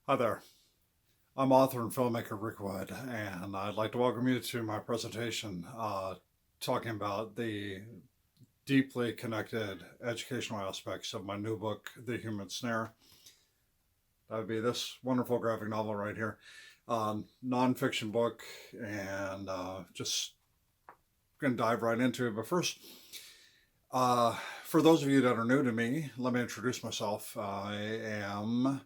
Hi there. I'm author and filmmaker Rick Wood, and I'd like to welcome you to my presentation talking about the deeply connected educational aspects of my new book, The Human Snare. That would be this wonderful graphic novel right here. Nonfiction book, and just going to dive right into it. But first, uh, for those of you that are new to me, let me introduce myself. I am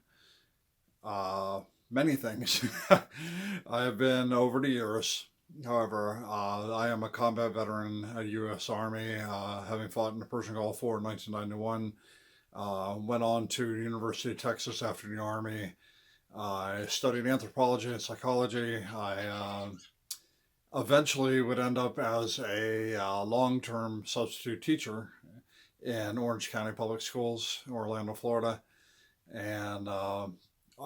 uh, many things. I have been over the years. However, I am a combat veteran, a U.S. Army, having fought in the Persian Gulf War in 1991. Went on to the University of Texas after the Army. I studied anthropology and psychology. I eventually would end up as a long term substitute teacher in Orange County Public Schools, Orlando, Florida. And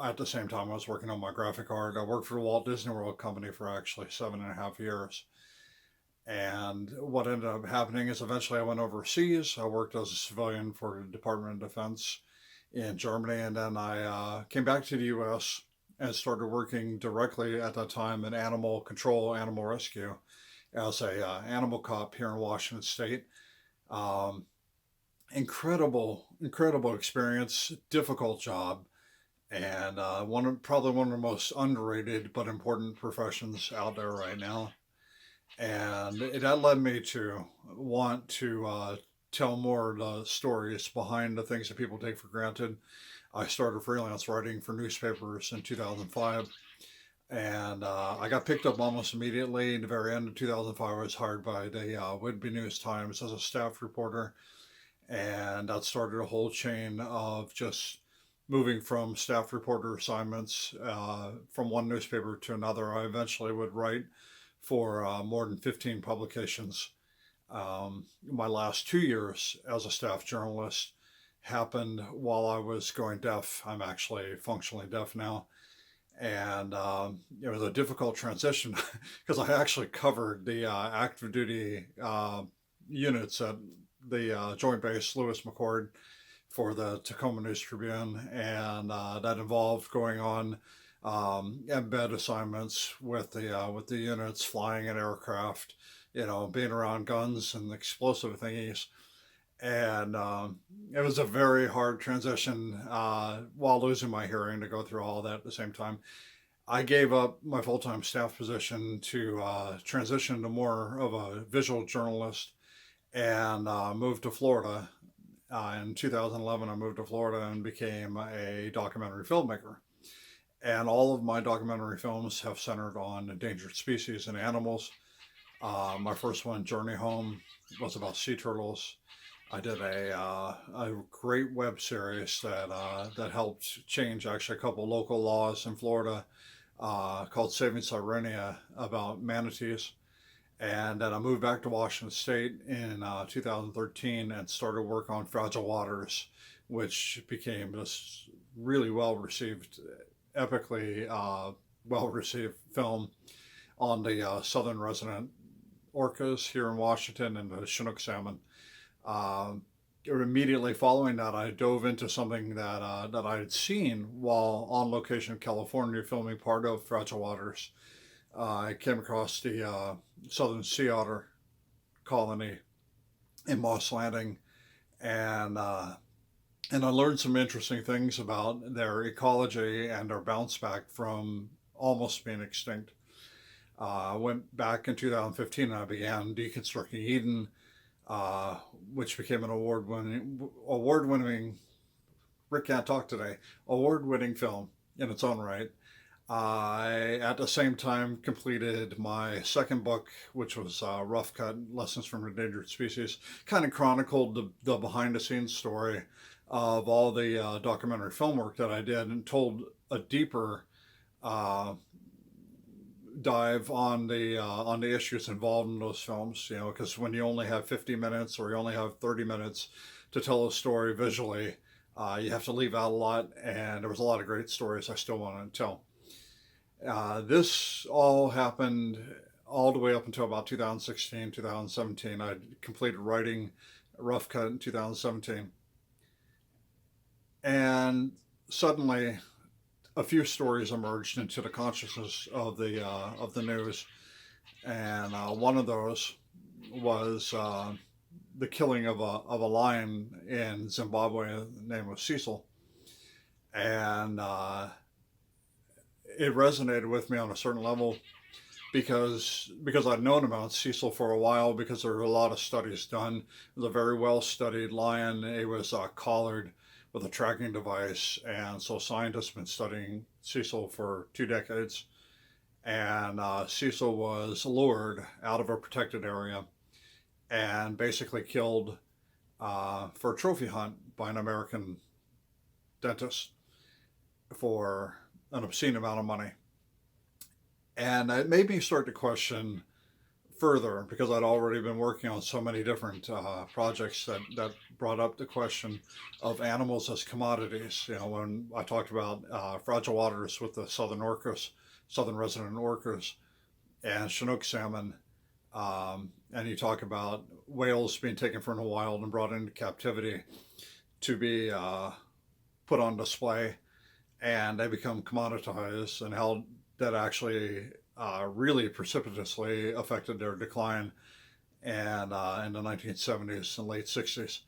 at the same time, I was working on my graphic art. I worked for the Walt Disney World Company for actually 7.5 years. And what ended up happening is eventually I went overseas. I worked as a civilian for the Department of Defense in Germany. And then I came back to the US and started working directly at that time in animal control, animal rescue as a animal cop here in Washington State. Um, incredible experience, difficult job, and probably one of the most underrated but important professions out there right now. And that led me to want to tell more of the stories behind the things that people take for granted. I started freelance writing for newspapers in 2005, and I got picked up almost immediately. In the very end of 2005, I was hired by the Whitby News Times as a staff reporter, and that started a whole chain of just moving from staff reporter assignments from one newspaper to another. I eventually would write for more than 15 publications. My last 2 years as a staff journalist happened while I was going deaf. I'm actually functionally deaf now. And it was a difficult transition because I actually covered the active duty units at the Joint Base Lewis McChord for the Tacoma News Tribune, and that involved going on embed assignments with the units, flying an aircraft, being around guns and explosive thingies. And it was a very hard transition while losing my hearing to go through all that at the same time. I gave up my full time staff position to transition to more of a visual journalist and moved to Florida. In 2011, I moved to Florida and became a documentary filmmaker. And all of my documentary films have centered on endangered species and animals. My first one, Journey Home, was about sea turtles. I did a great web series that helped change actually a couple local laws in Florida called Saving Sirenia about manatees. And then I moved back to Washington State in 2013 and started work on Fragile Waters, which became this really well received, epically well received film on the southern resident orcas here in Washington and the Chinook salmon. Uh, Immediately following that, I dove into something that I had seen while on location in California filming part of Fragile Waters. I came across the southern sea otter colony in Moss Landing, and and I learned some interesting things about their ecology and their bounce back from almost being extinct. I went back in 2015 and I began deconstructing Eden, uh, which became an award winning Rick can't talk today award winning film in its own right. I, at the same time, completed my second book, which was Rough Cut Lessons from Endangered Species. Kind of chronicled the behind the scenes story of all the documentary film work that I did and told a deeper uh, dive on the issues involved in those films. Because when you only have 50 minutes or you only have 30 minutes to tell a story visually, you have to leave out a lot. And there was a lot of great stories I still wanted to tell. This all happened all the way up until about 2016, 2017. I completed writing Rough Cut in 2017. And suddenly a few stories emerged into the consciousness of the news, and one of those was the killing of a lion in Zimbabwe. The name was Cecil, and it resonated with me on a certain level because I'd known about Cecil for a while because there were a lot of studies done. It was a very well studied lion. It was collared with a tracking device, and so scientists have been studying Cecil for 2 decades. And Cecil was lured out of a protected area and basically killed for a trophy hunt by an American dentist for an obscene amount of money. And it made me start to question further because I'd already been working on so many different projects that brought up the question of animals as commodities. You know, when I talked about fragile waters with the southern orcas, southern resident orcas, and Chinook salmon, and you talk about whales being taken from the wild and brought into captivity to be put on display, and they become commoditized, and how that actually really precipitously affected their decline and in the 1970s and late 60s.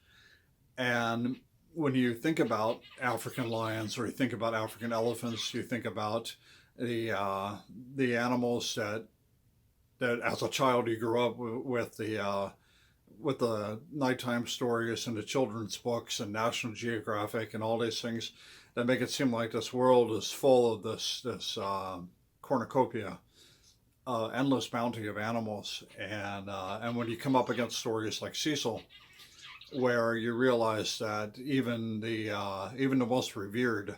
And when you think about African lions or you think about African elephants, you think about the animals that as a child you grew up with the nighttime stories and the children's books and National Geographic and all these things that make it seem like this world is full of this cornucopia, endless bounty of animals. And when you come up against stories like Cecil, where you realize that even the most revered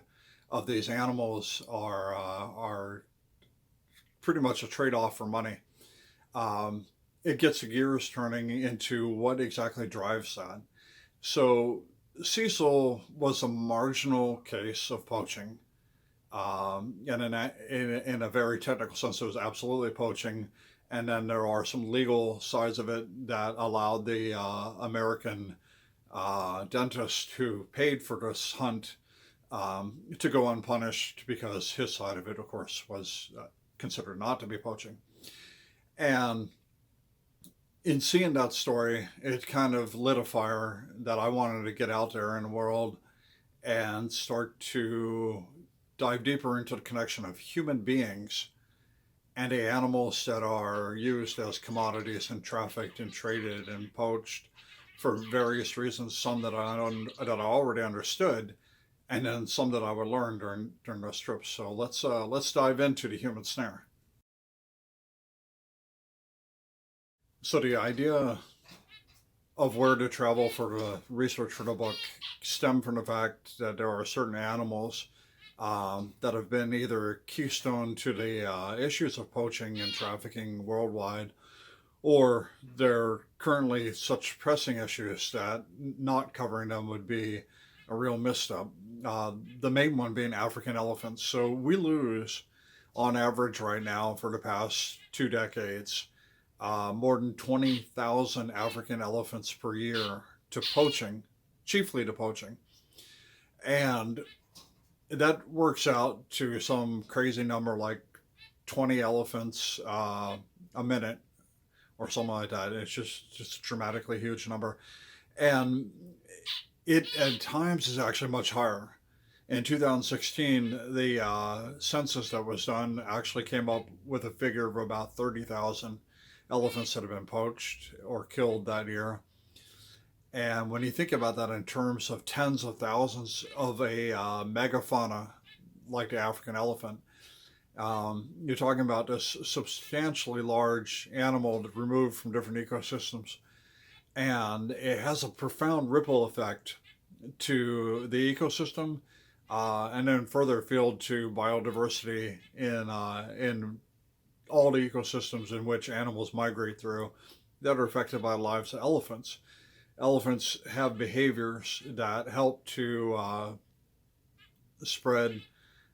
of these animals are pretty much a trade-off for money. It gets the gears turning into what exactly drives that. So Cecil was a marginal case of poaching. And in a very technical sense, it was absolutely poaching. And then there are some legal sides of it that allowed the American dentist who paid for this hunt to go unpunished because his side of it, of course, was considered not to be poaching. And in seeing that story, it kind of lit a fire that I wanted to get out there in the world and start to dive deeper into the connection of human beings and the animals that are used as commodities and trafficked and traded and poached for various reasons, some that I already understood, and then some that I would learn during those trips. So let's dive into the human snare. So the idea of where to travel for the research for the book stemmed from the fact that there are certain animals that have been either keystone to the issues of poaching and trafficking worldwide, or they're currently such pressing issues that not covering them would be a real misstep. The main one being African elephants. So we lose, on average right now for the past 2 decades, more than 20,000 African elephants per year to poaching, chiefly to poaching. And that works out to some crazy number like 20 elephants a minute or something like that. It's just a dramatically huge number. And it at times is actually much higher. In 2016, the census that was done actually came up with a figure of about 30,000 elephants that have been poached or killed that year. And when you think about that in terms of tens of thousands of a megafauna like the African elephant, you're talking about this substantially large animal removed from different ecosystems. And it has a profound ripple effect to the ecosystem, and then further afield to biodiversity in all the ecosystems in which animals migrate through that are affected by the lives of elephants. Elephants have behaviors that help to spread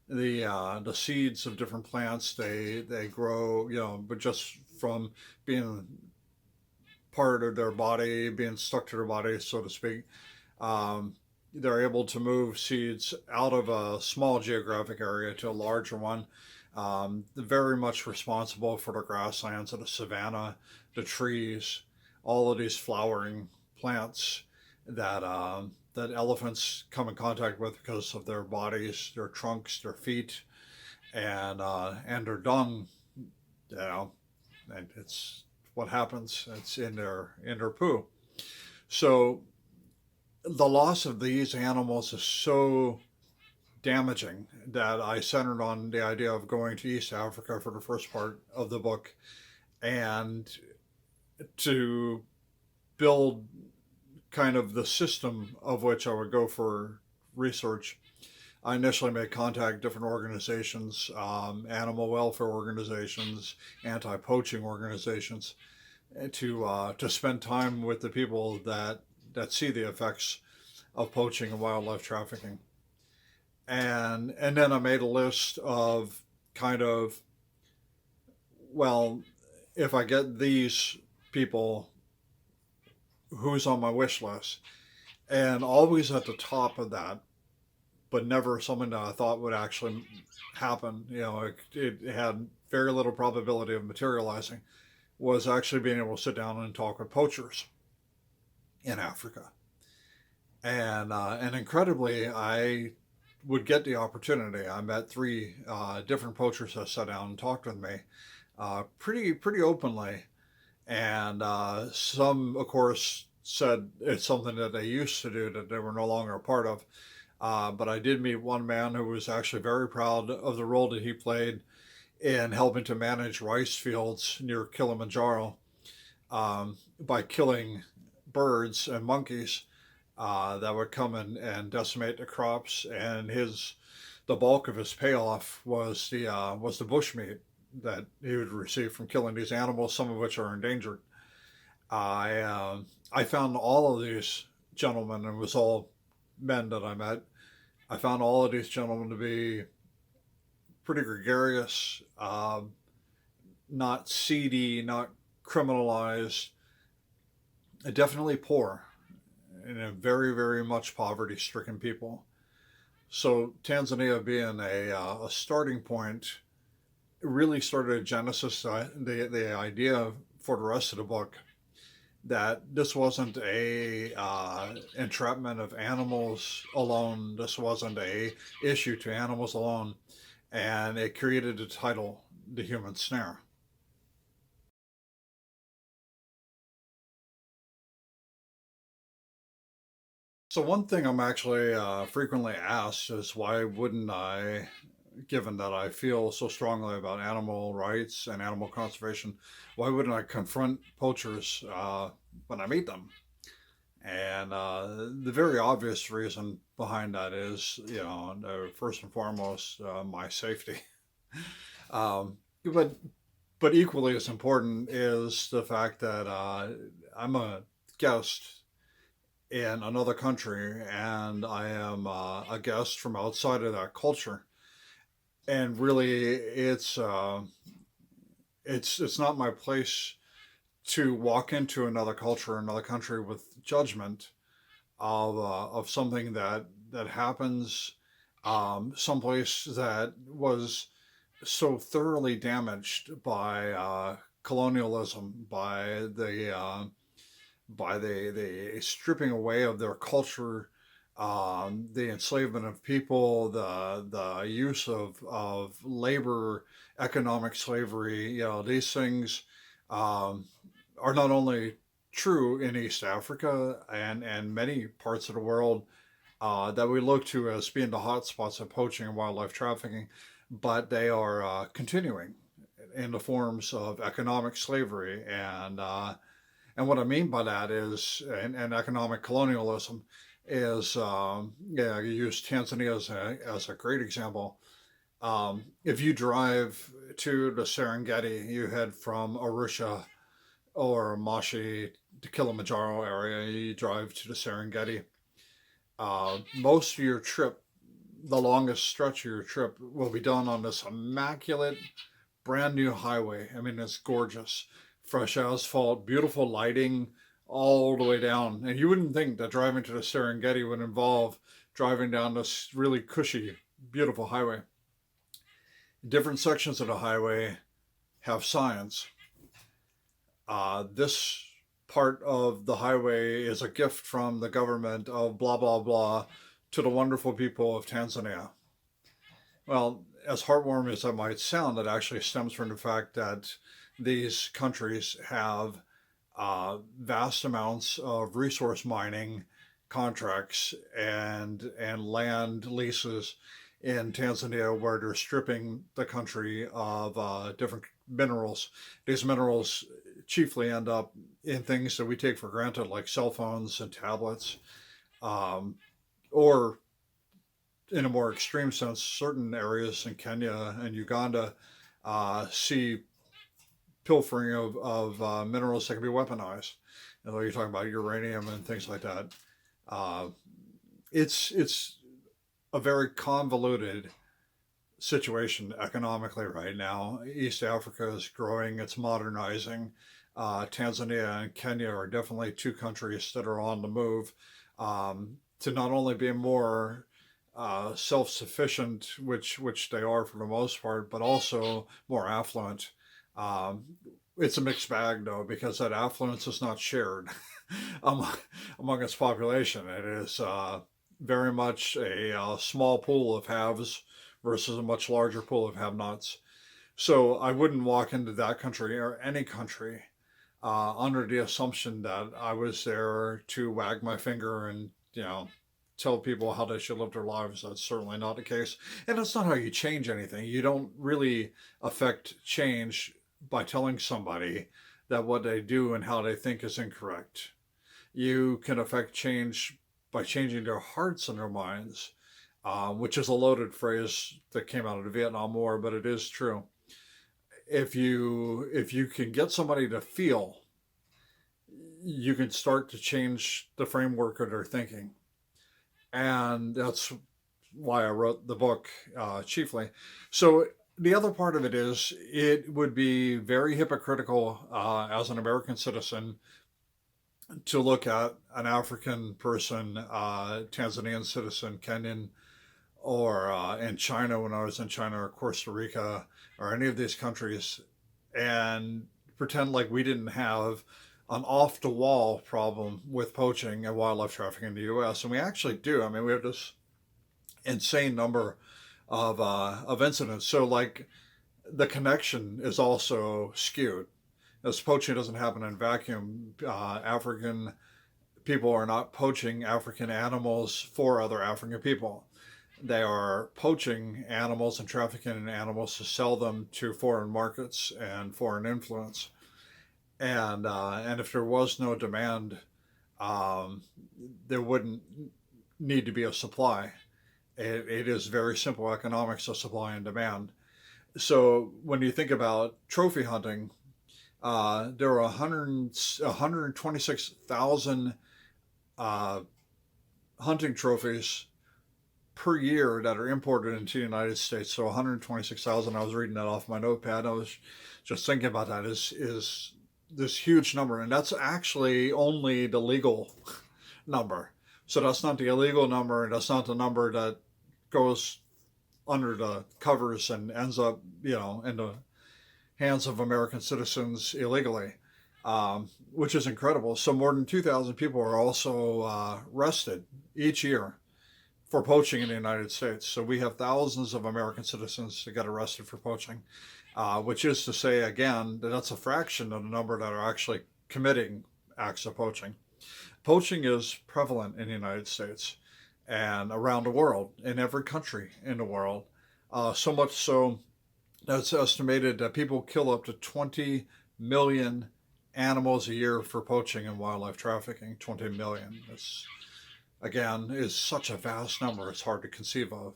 the seeds of different plants. They grow, but just from being part of their body, being stuck to their body, so to speak. they're able to move seeds out of a small geographic area to a larger one. Very much responsible for the grasslands of the savanna, the trees, all of these flowering plants that that elephants come in contact with because of their bodies, their trunks, their feet, and their dung. You know, and it's what happens. It's in their poo. So the loss of these animals is so damaging that I centered on the idea of going to East Africa for the first part of the book and to build kind of the system of which I would go for research. I initially made contact with different organizations, animal welfare organizations, anti-poaching organizations, to spend time with the people that see the effects of poaching and wildlife trafficking. And then I made a list of kind of, well, if I get these people, who's on my wish list? And always at the top of that, but never something that I thought would actually happen. You know, it had very little probability of materializing. Was actually being able to sit down and talk with poachers in Africa, and incredibly, I would get the opportunity. I met three different poachers that sat down and talked with me, pretty openly, and some, of course, said it's something that they used to do that they were no longer a part of. But I did meet one man who was actually very proud of the role that he played in helping to manage rice fields near Kilimanjaro by killing birds and monkeys that would come and decimate the crops. And the bulk of his payoff was the bushmeat that he would receive from killing these animals, some of which are endangered. I found all of these gentlemen, and it was all men that I met. I found all of these gentlemen to be pretty gregarious, not seedy, not criminalized, definitely poor, and a very, very much poverty-stricken people. So Tanzania being a starting point really started a genesis, the idea for the rest of the book that this wasn't a entrapment of animals alone. This wasn't a issue to animals alone, and it created the title, "The Human Snare." So one thing I'm actually frequently asked is why wouldn't I, given that I feel so strongly about animal rights and animal conservation, why wouldn't I confront poachers when I meet them? And the very obvious reason behind that is, first and foremost, my safety. Um, but equally as important is the fact that I'm a guest in another country, and I am a guest from outside of that culture. And really, it's not my place to walk into another culture, another country with judgment of something that happens someplace that was so thoroughly damaged by colonialism, by the stripping away of their culture, the enslavement of people, the use of labor, economic slavery. These things are not only true in East Africa and many parts of the world that we look to as being the hotspots of poaching and wildlife trafficking, but they are continuing in the forms of economic slavery. And what I mean by that is, and economic colonialism is, yeah, you use Tanzania as a great example. If you drive to the Serengeti, you head from Arusha or Mashi to Kilimanjaro area, you drive to the Serengeti. Most of your trip, the longest stretch of your trip, will be done on this immaculate, brand new highway. I mean, it's gorgeous. Fresh asphalt, beautiful lighting, all the way down. And you wouldn't think that driving to the Serengeti would involve driving down this really cushy, beautiful highway. Different sections of the highway have signs. This part of the highway is a gift from the government of blah, blah, blah to the wonderful people of Tanzania. Well, as heartwarming as that might sound, it actually stems from the fact that these countries have vast amounts of resource mining contracts and land leases in Tanzania where they're stripping the country of different minerals. These minerals chiefly end up in things that we take for granted, like cell phones and tablets, um, or in a more extreme sense, certain areas in Kenya and Uganda see pilfering of minerals that can be weaponized. And you're talking about uranium and things like that. Uh, it's a very convoluted situation economically right now. East Africa is growing, it's modernizing. Tanzania and Kenya are definitely two countries that are on the move to not only be more self-sufficient, which they are for the most part, but also more affluent. Um, it's a mixed bag though, because that affluence is not shared among, among its population. It is very much a small pool of haves versus a much larger pool of have-nots. So I wouldn't walk into that country or any country under the assumption that I was there to wag my finger and tell people how they should live their lives. That's certainly not the case, and that's not how you change anything. You don't really affect change by telling somebody that what they do and how they think is incorrect. You can affect change by changing their hearts and their minds, which is a loaded phrase that came out of the Vietnam War, but it is true. If you can get somebody to feel, you can start to change the framework of their thinking, and that's why I wrote the book chiefly. So the other part of it is it would be very hypocritical as an American citizen to look at an African person, Tanzanian citizen, Kenyan, or in China when I was in China or Costa Rica or any of these countries and pretend like we didn't have an off the wall problem with poaching and wildlife trafficking in the US. And we actually do. I mean, we have this insane number of incidents. So, like, the connection is also skewed. As poaching doesn't happen in vacuum, African people are not poaching African animals for other African people. They are poaching animals and trafficking animals to sell them to foreign markets and foreign influence. And if there was no demand, um, there wouldn't need to be a supply. It is very simple economics of supply and demand. So when you think about trophy hunting, there are 126,000 uh, hunting trophies per year that are imported into the United States. So 126,000. I was reading that off my notepad. I was just thinking about that. Is this huge number, and that's actually only the legal number. So that's not the illegal number, and that's not the number that goes under the covers and ends up, in the hands of American citizens illegally, which is incredible. So more than 2,000 people are also arrested each year for poaching in the United States. So we have thousands of American citizens that get arrested for poaching, which is to say, again, that that's a fraction of the number that are actually committing acts of poaching. Poaching is prevalent in the United States and around the world, in every country in the world. So much so that it's estimated that people kill up to 20 million animals a year for poaching and wildlife trafficking. 20 million. This, again, is such a vast number, it's hard to conceive of.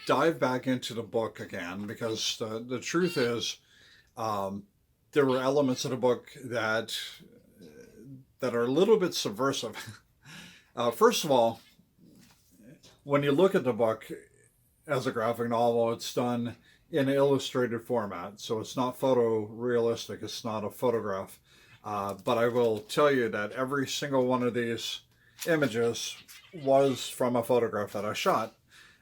Dive back into the book again, because the truth is, um, there were elements of the book that are a little bit subversive. First of all, when you look at the book as a graphic novel, it's done in an illustrated format, so it's not photorealistic. It's not a photograph. But I will tell you that every single one of these images was from a photograph that I shot,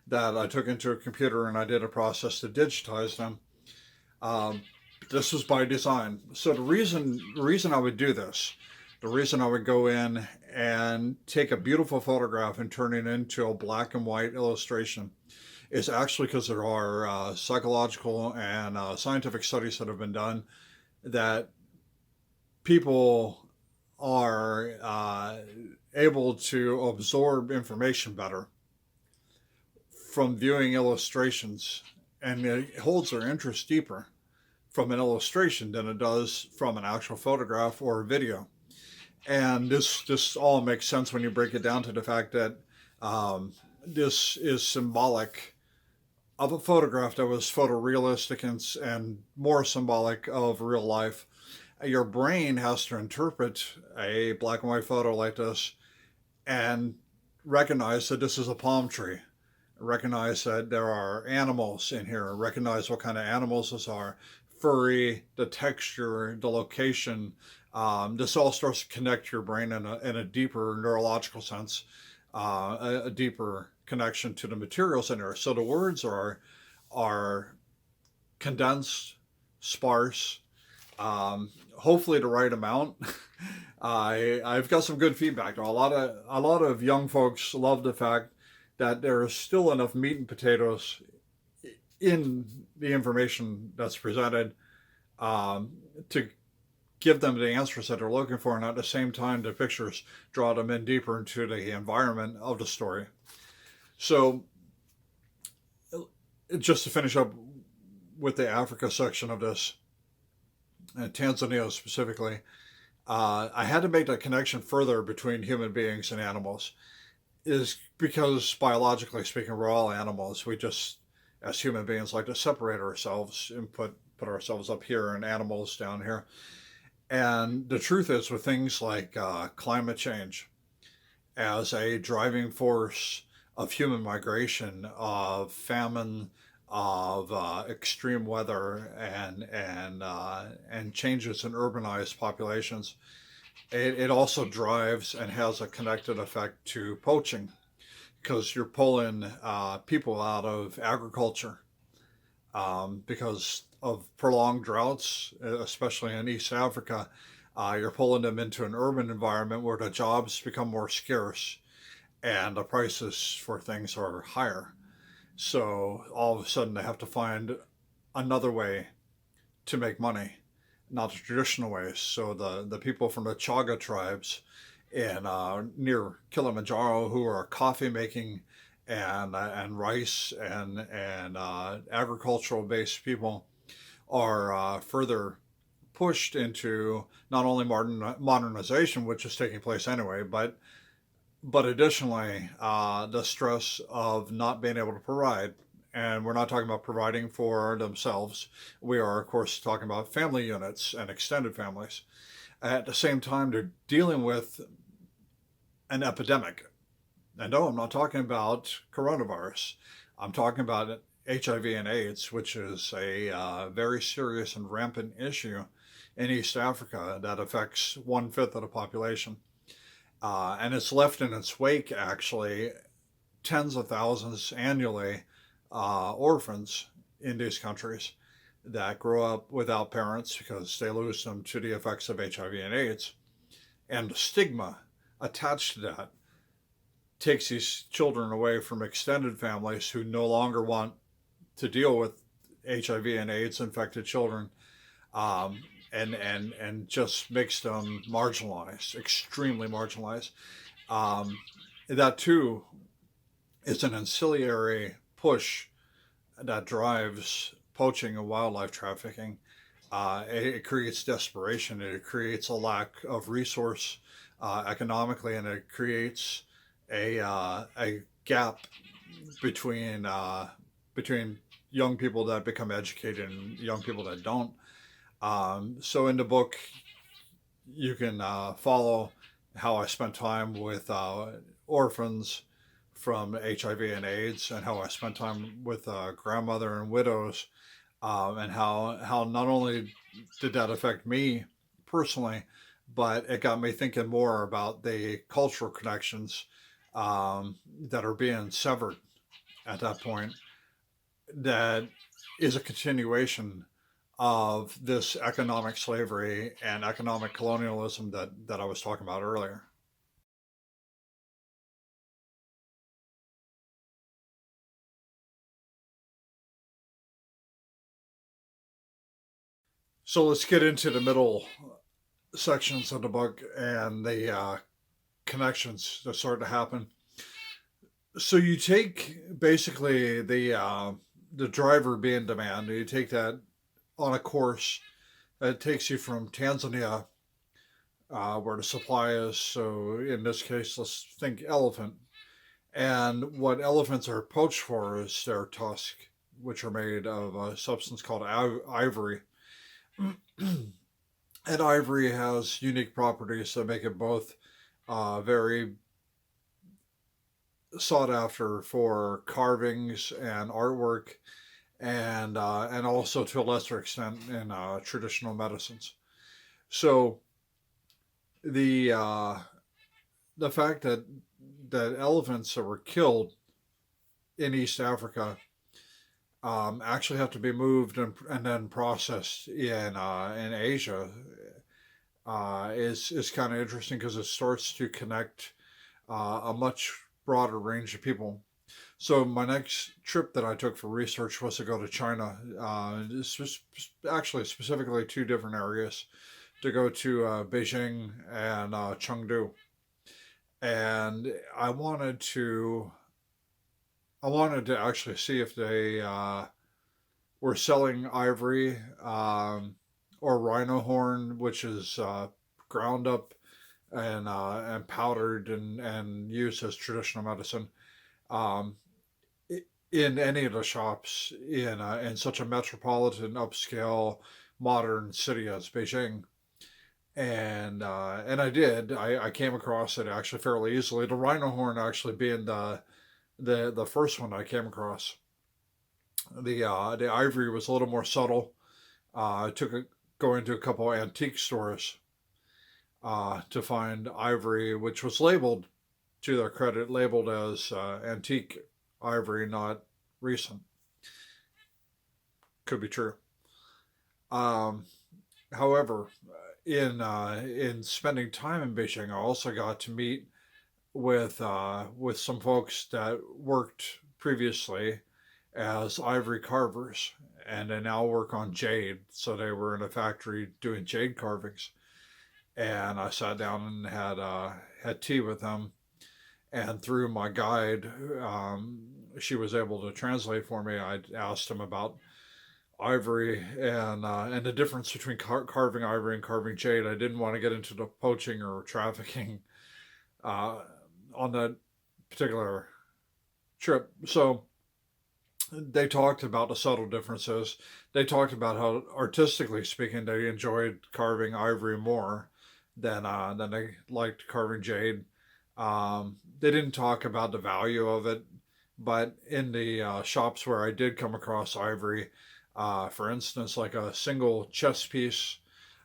that I took into a computer and I did a process to digitize them. Um, this was by design. So the reason I would do this, the reason I would go in and take a beautiful photograph and turn it into a black and white illustration is actually because there are psychological and scientific studies that have been done that people are able to absorb information better from viewing illustrations, and it holds their interest deeper from an illustration than it does from an actual photograph or a video. And this all makes sense when you break it down to the fact that this is symbolic of a photograph that was photorealistic and more symbolic of real life. Your brain has to interpret a black and white photo like this and recognize that this is a palm tree, recognize that there are animals in here, recognize what kind of animals those are, furry, the texture, the location. This all starts to connect your brain in a deeper neurological sense, a deeper connection to the materials in there. So the words are condensed, sparse, hopefully the right amount. I've got some good feedback. A lot of young folks love the fact that there is still enough meat and potatoes in the information that's presented to give them the answers that they're looking for, and at the same time, the pictures draw them in deeper into the environment of the story. So, just to finish up with the Africa section of this, and Tanzania specifically, I had to make that connection further between human beings and animals, is because biologically speaking, we're all animals. We just, as human beings, like to separate ourselves and put ourselves up here and animals down here. And the truth is, with things like climate change as a driving force of human migration, of famine, of extreme weather, and changes in urbanized populations, it also drives and has a connected effect to poaching, because you're pulling people out of agriculture because of prolonged droughts, especially in East Africa. You're pulling them into an urban environment where the jobs become more scarce and the prices for things are higher. So all of a sudden they have to find another way to make money, not the traditional ways. So the people from the Chaga tribes in near Kilimanjaro, who are coffee making and rice and agricultural based people, are further pushed into not only modernization, which is taking place anyway, but additionally the stress of not being able to provide. And we're not talking about providing for themselves. We are, of course, talking about family units and extended families. At the same time, they're dealing with an epidemic. And no, I'm not talking about coronavirus. I'm talking about HIV and AIDS, which is a very serious and rampant issue in East Africa that affects 1/5 of the population. And it's left in its wake, actually, tens of thousands annually, orphans in these countries that grow up without parents because they lose them to the effects of HIV and AIDS. And the stigma attached to that takes these children away from extended families who no longer want to deal with HIV and AIDS infected children, and just makes them marginalized, extremely marginalized. That too is an ancillary push that drives poaching and wildlife trafficking. It creates desperation. It creates a lack of resource economically, and it creates a gap between between young people that become educated and young people that don't. So in the book, you can follow how I spent time with orphans from HIV and AIDS, and how I spent time with grandmother and widows, and how not only did that affect me personally, but it got me thinking more about the cultural connections that are being severed at that point. That is a continuation of this economic slavery and economic colonialism that I was talking about earlier. So let's get into the middle sections of the book and the connections that start to happen. So you take basically the driver being demand. You take that on a course that takes you from Tanzania, where the supply is. So in this case, let's think elephant. And what elephants are poached for is their tusk, which are made of a substance called ivory. And ivory has unique properties that make it both very sought after for carvings and artwork, and also to a lesser extent in traditional medicines. So the uh, the fact that elephants that were killed in East Africa actually have to be moved and then processed in Asia is kind of interesting because it starts to connect a much broader range of people. So my next trip that I took for research was to go to China. Actually, specifically two different areas, to go to Beijing and Chengdu, and I wanted to actually see if they were selling ivory, or rhino horn, which is ground up and powdered and used as traditional medicine. Um, in any of the shops in such a metropolitan, upscale, modern city as Beijing, and I did. I came across it actually fairly easily. The rhino horn actually being the first one I came across. The ivory was a little more subtle. I took a Going to a couple antique stores to find ivory, which was labeled, to their credit, labeled as antique ivory, not recent. Could be true. Um, However, in spending time in Beijing, I also got to meet with some folks that worked previously as ivory carvers, and they now work on jade. So they were in a factory doing jade carvings, and I sat down and had tea with them. And through my guide, she was able to translate for me. I asked him about ivory and the difference between carving ivory and carving jade. I didn't want to get into the poaching or trafficking uh, on that particular trip. So they talked about the subtle differences. They talked about how, artistically speaking, they enjoyed carving ivory more than they liked carving jade. They didn't talk about the value of it, but in the shops where I did come across ivory, for instance, like a single chess piece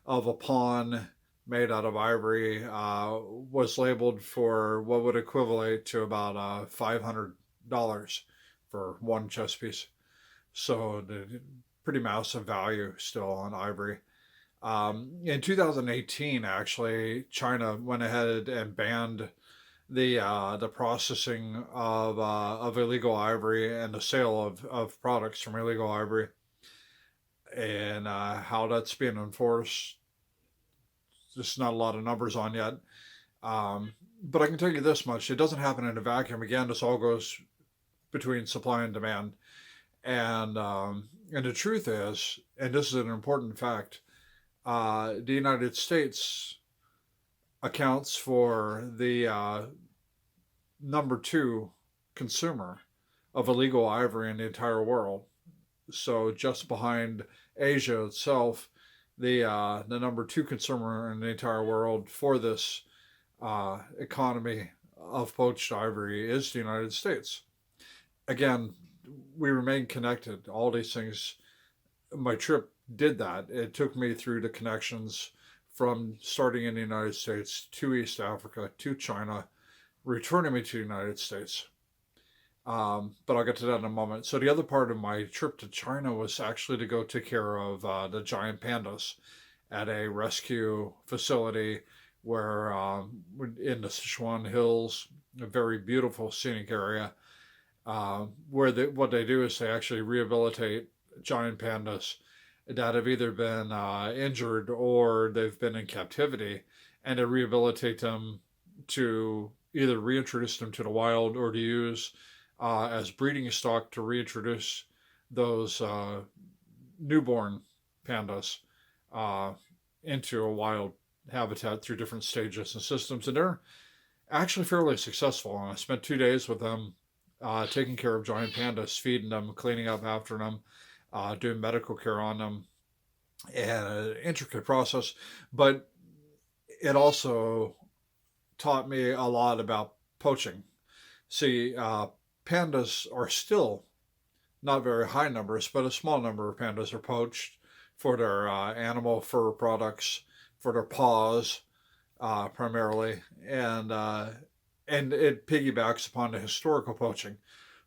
of a pawn made out of ivory was labeled for what would equivalent to about $500 for one chess piece. So the pretty massive value still on ivory. In 2018, actually, China went ahead and banned the processing of illegal ivory and the sale of products from illegal ivory, and how that's being enforced. There's not a lot of numbers on yet, but I can tell you this much: it doesn't happen in a vacuum. Again, this all goes between supply and demand, and the truth is, and this is an important fact, the United States accounts for the number two consumer of illegal ivory in the entire world. So just behind Asia itself, the number two consumer in the entire world for this economy of poached ivory is the United States. Again, we remain connected. All these things, my trip did that. It took me through the connections from starting in the United States to East Africa to China, returning me to the United States. But I'll get to that in a moment. So the other part of my trip to China was actually to go take care of the giant pandas at a rescue facility where in the Sichuan Hills, a very beautiful scenic area, where what they do is they actually rehabilitate giant pandas that have either been injured or they've been in captivity, and they rehabilitate them to either reintroduce them to the wild or to use as breeding stock to reintroduce those newborn pandas uh, into a wild habitat through different stages and systems. And they're actually fairly successful. And I spent 2 days with them taking care of giant pandas, feeding them, cleaning up after them, doing medical care on them, and an intricate process. But it also taught me a lot about poaching. See, pandas are still not very high numbers, but a small number of pandas are poached for their animal fur products, for their paws, primarily, and it piggybacks upon the historical poaching.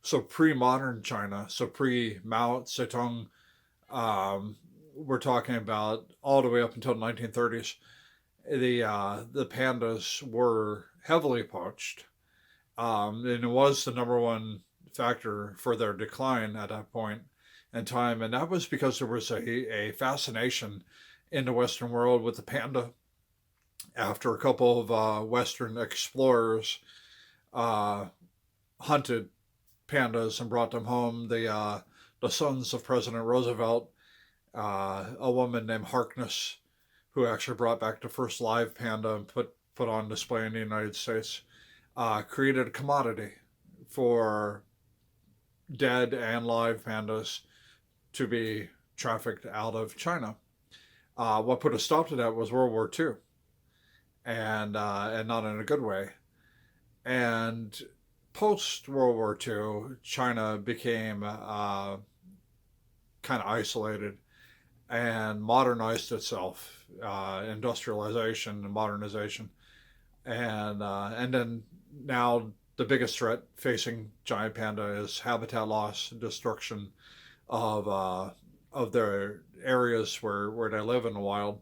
So pre-modern China, so pre-Mao Zedong, um, we're talking about all the way up until the 1930s. The pandas were heavily poached, and it was the number one factor for their decline at that point in time. And that was because there was a fascination in the Western world with the panda after a couple of Western explorers uh, hunted pandas and brought them home. The sons of President Roosevelt, a woman named Harkness, who actually brought back the first live panda and put on display in the United States, created a commodity for dead and live pandas to be trafficked out of China. What put a stop to that was World War II, and not in a good way. And post World War II, China became kind of isolated and modernized itself, industrialization and modernization, and then now the biggest threat facing giant panda is habitat loss, destruction of their areas where they live in the wild,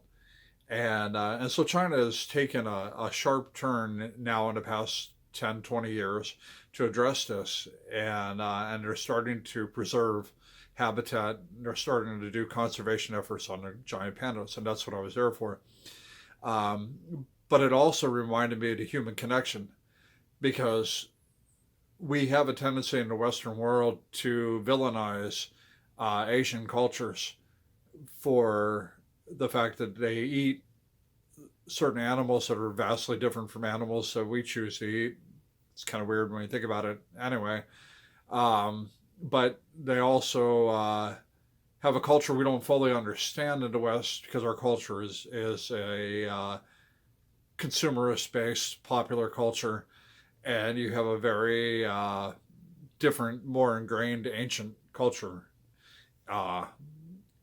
and so China has taken a sharp turn now in the past 10, 20 years to address this, and they're starting to preserve habitat. They're starting to do conservation efforts on the giant pandas, and that's what I was there for. Um, but it also reminded me of the human connection, because we have a tendency in the Western world to villainize Asian cultures for the fact that they eat certain animals that are vastly different from animals that we choose to eat. It's kind of weird when you think about it anyway. But they also have a culture we don't fully understand in the West, because our culture is a consumerist based popular culture, and you have a very different, more ingrained ancient culture uh,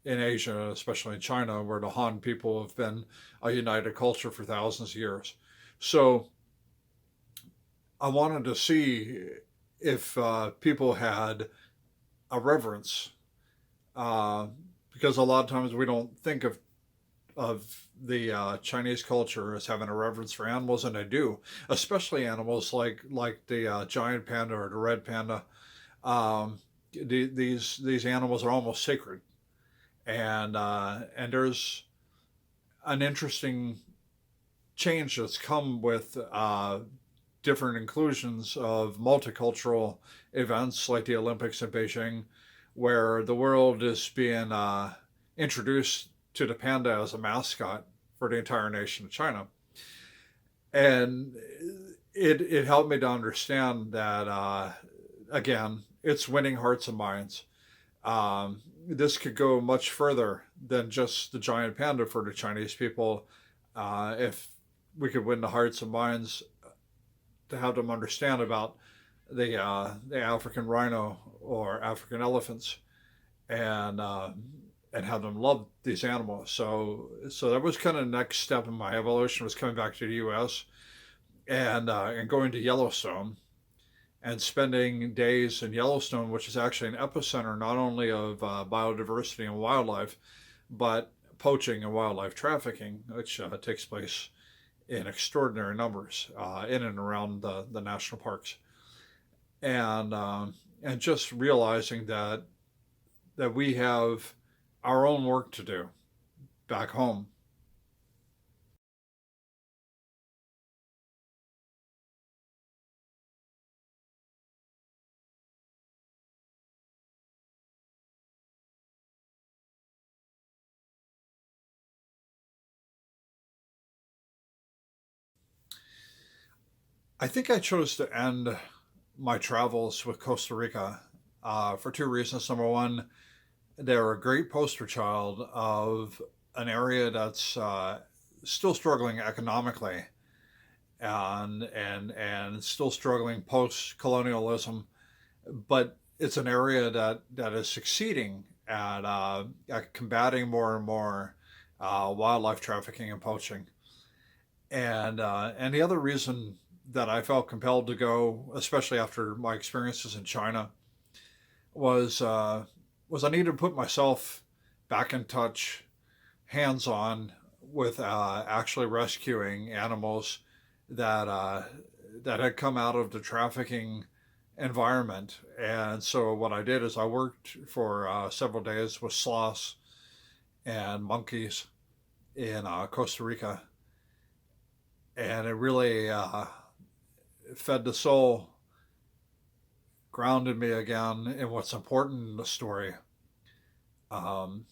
in Asia, especially in China, where the Han people have been a united culture for thousands of years. So I wanted to see if people had a reverence, uh, because a lot of times we don't think of the Chinese culture as having a reverence for animals, and they do, especially animals like the giant panda or the red panda. Um, these animals are almost sacred, and there's an interesting change that's come with different inclusions of multicultural events like the Olympics in Beijing, where the world is being introduced to the panda as a mascot for the entire nation of China. And it helped me to understand that, again, it's winning hearts and minds. This could go much further than just the giant panda for the Chinese people. If we could win the hearts and minds to have them understand about the African rhino or African elephants, and and have them love these animals. So that was kind of the next step in my evolution, was coming back to the U.S. And going to Yellowstone and spending days in Yellowstone, which is actually an epicenter not only of biodiversity and wildlife, but poaching and wildlife trafficking, which takes place in extraordinary numbers in and around the national parks, and and just realizing that we have our own work to do back home. I think I chose to end my travels with Costa Rica for two reasons. Number one, they're a great poster child of an area that's still struggling economically, and still struggling post colonialism, but it's an area that is succeeding at combating more and more wildlife trafficking and poaching. And the other reason that I felt compelled to go, especially after my experiences in China, was was I needed to put myself back in touch, hands on, with actually rescuing animals that that had come out of the trafficking environment. And so what I did is I worked for several days with sloths and monkeys in Costa Rica, and it really fed the soul, grounded me again in what's important in the story. Um,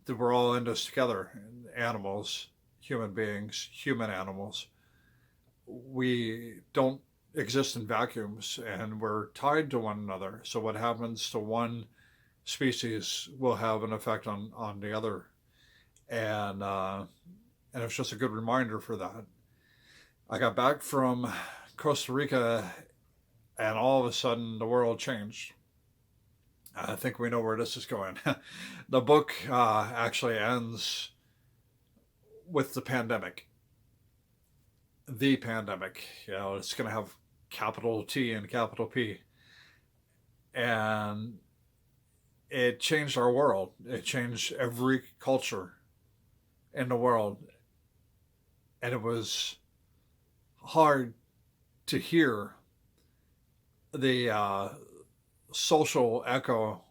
that we're all in this together, animals, human beings, human animals. We don't exist in vacuums, and we're tied to one another. So what happens to one species will have an effect on the other. And and it's just a good reminder for that. I got back from Costa Rica, and all of a sudden the world changed. I think we know where this is going. The book actually ends with the pandemic. The pandemic. You know, it's going to have capital T and capital P. And it changed our world. It changed every culture in the world. And it was hard to hear the social echo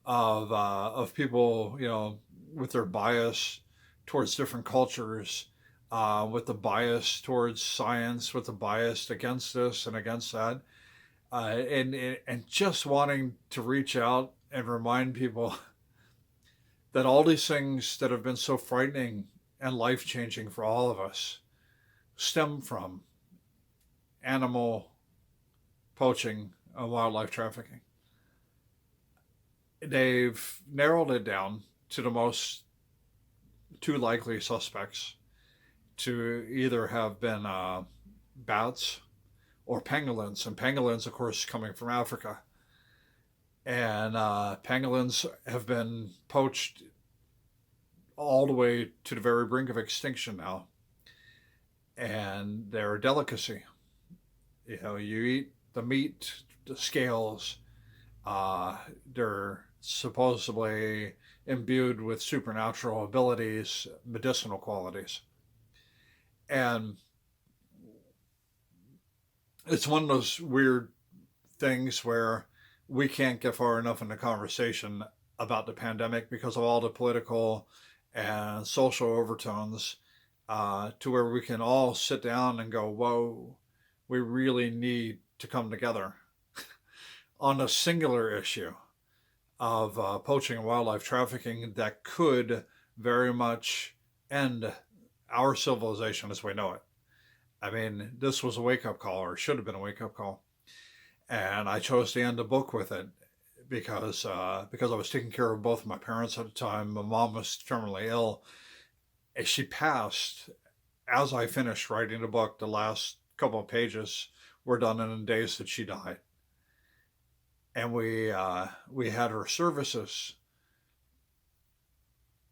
of people, you know, with their bias towards different cultures, with the bias towards science, with the bias against this and against that, and just wanting to reach out and remind people that all these things that have been so frightening and life changing for all of us stem from animal poaching and wildlife trafficking. They've narrowed it down to the most two likely suspects to either have been bats or pangolins, and pangolins, of course, coming from Africa. And pangolins have been poached all the way to the very brink of extinction now, and they're a delicacy. You know, you eat the meat, the scales. They're supposedly imbued with supernatural abilities, medicinal qualities, and it's one of those weird things where we can't get far enough in the conversation about the pandemic because of all the political and social overtones, to where we can all sit down and go, whoa, we really need to come together on a singular issue of poaching and wildlife trafficking that could very much end our civilization as we know it. I mean, this was a wake up call, or should have been a wake up call. And I chose to end the book with it because I was taking care of both my parents at the time. My mom was terminally ill. She passed as I finished writing the book, the last couple of pages were done in the days that she died, and we had her services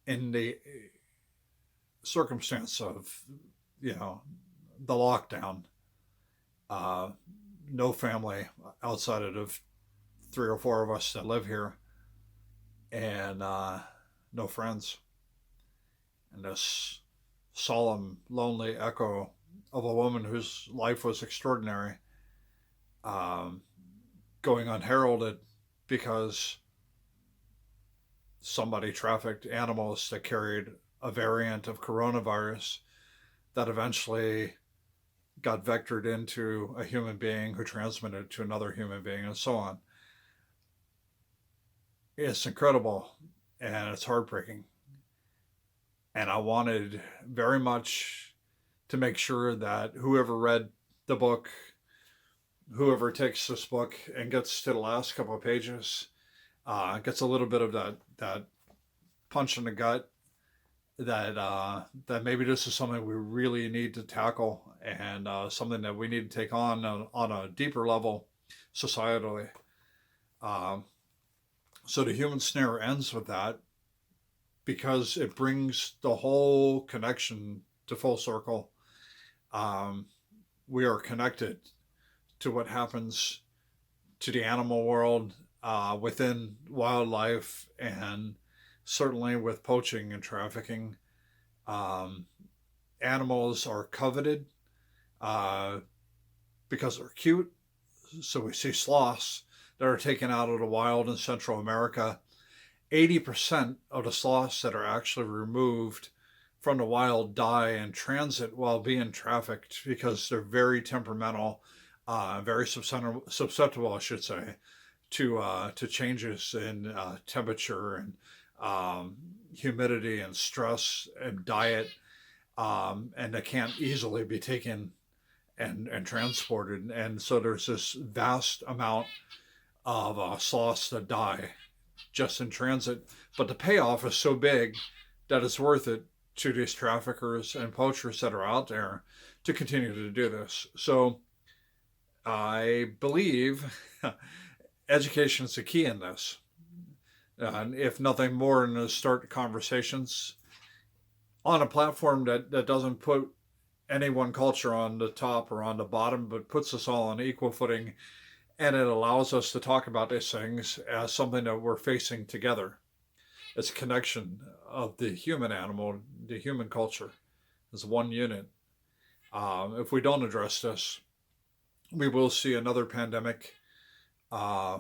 in the circumstance of, you know, the lockdown. Uh, no family outside of three or four of us that live here, and no friends. And this solemn, lonely echo of a woman whose life was extraordinary, um, going unheralded because somebody trafficked animals that carried a variant of coronavirus that eventually got vectored into a human being who transmitted it to another human being, and so on. It's incredible and it's heartbreaking. And I wanted very much to make sure that whoever read the book, whoever takes this book and gets to the last couple of pages, gets a little bit of that punch in the gut, that maybe this is something we really need to tackle, and something that we need to take on a deeper level societally. Um, so the Human Snare ends with that because it brings the whole connection to full circle. Um, we are connected to what happens to the animal world, within wildlife, and certainly with poaching and trafficking. Um, Animals are coveted uh, because they're cute. So we see sloths that are taken out of the wild in Central America. 80% of the sloths that are actually removed from the wild die in transit while being trafficked because they're very temperamental, very susceptible, I should say, to changes in temperature and humidity and stress and diet, and they can't easily be taken and transported. And so there's this vast amount of sloths that die just in transit. But the payoff is so big that it's worth it to these traffickers and poachers that are out there to continue to do this. So I believe education is the key in this. And if nothing more than to start conversations on a platform that doesn't put any one culture on the top or on the bottom, but puts us all on equal footing. And it allows us to talk about these things as something that we're facing together. It's a connection of the human animal, the human culture as one unit. If we don't address this, we will see another pandemic. Uh,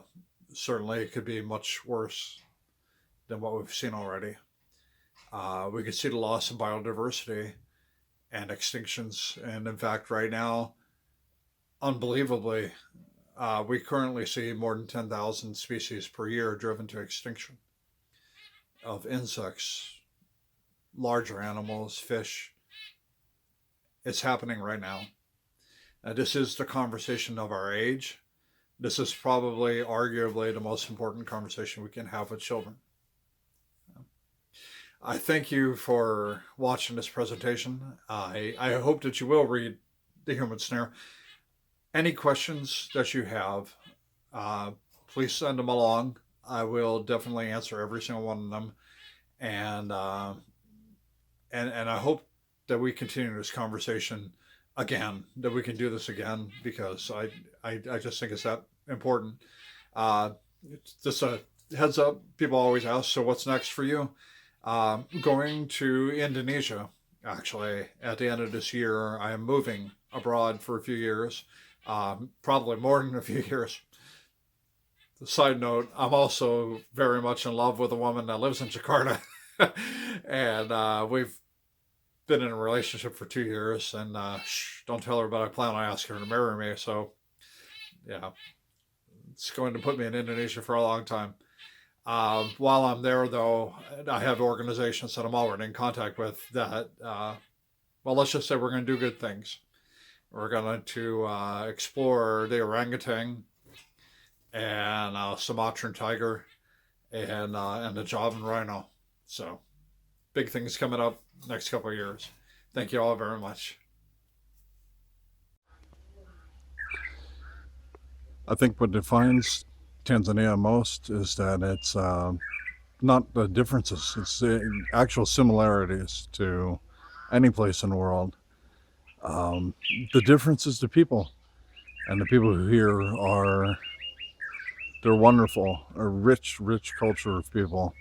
Certainly, it could be much worse than what we've seen already. We could see the loss of biodiversity and extinctions. And in fact, right now, unbelievably, we currently see more than 10,000 species per year driven to extinction of insects, larger animals, fish. It's happening right now. This is the conversation of our age. This is probably, arguably, the most important conversation we can have with children. I thank you for watching this presentation. I hope that you will read The Human Snare. Any questions that you have, please send them along. I will definitely answer every single one of them. And I hope that we continue this conversation again, that we can do this again, because I just think it's that important. It's just a heads up. People always ask, so what's next for you? Going to Indonesia, actually, at the end of this year. I am moving abroad for a few years, probably more than a few years. Side note, I'm also very much in love with a woman that lives in Jakarta. And we've been in a relationship for 2 years, and don't tell her, but I plan on asking her to marry me. So, yeah, it's going to put me in Indonesia for a long time. While I'm there, though, I have organizations that I'm already in contact with that, well, let's just say we're going to do good things. We're going to explore the orangutan and Sumatran tiger and the Javan rhino. So, big things coming up next couple of years. Thank you all very much. I think what defines Tanzania most is that it's not the differences, it's the actual similarities to any place in the world. The difference is the people, and the people here are, they're wonderful, a rich, rich culture of people.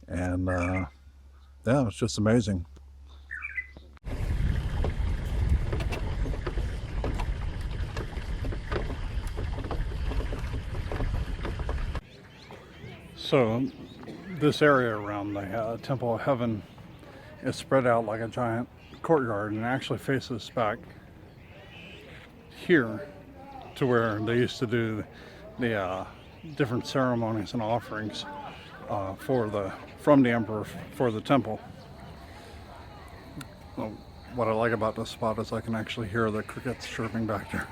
And yeah, it's just amazing. So this area around the Temple of Heaven is spread out like a giant courtyard and actually faces back here to where they used to do the different ceremonies and offerings from the emperor for the temple. Well, what I like about this spot is I can actually hear the crickets chirping back there.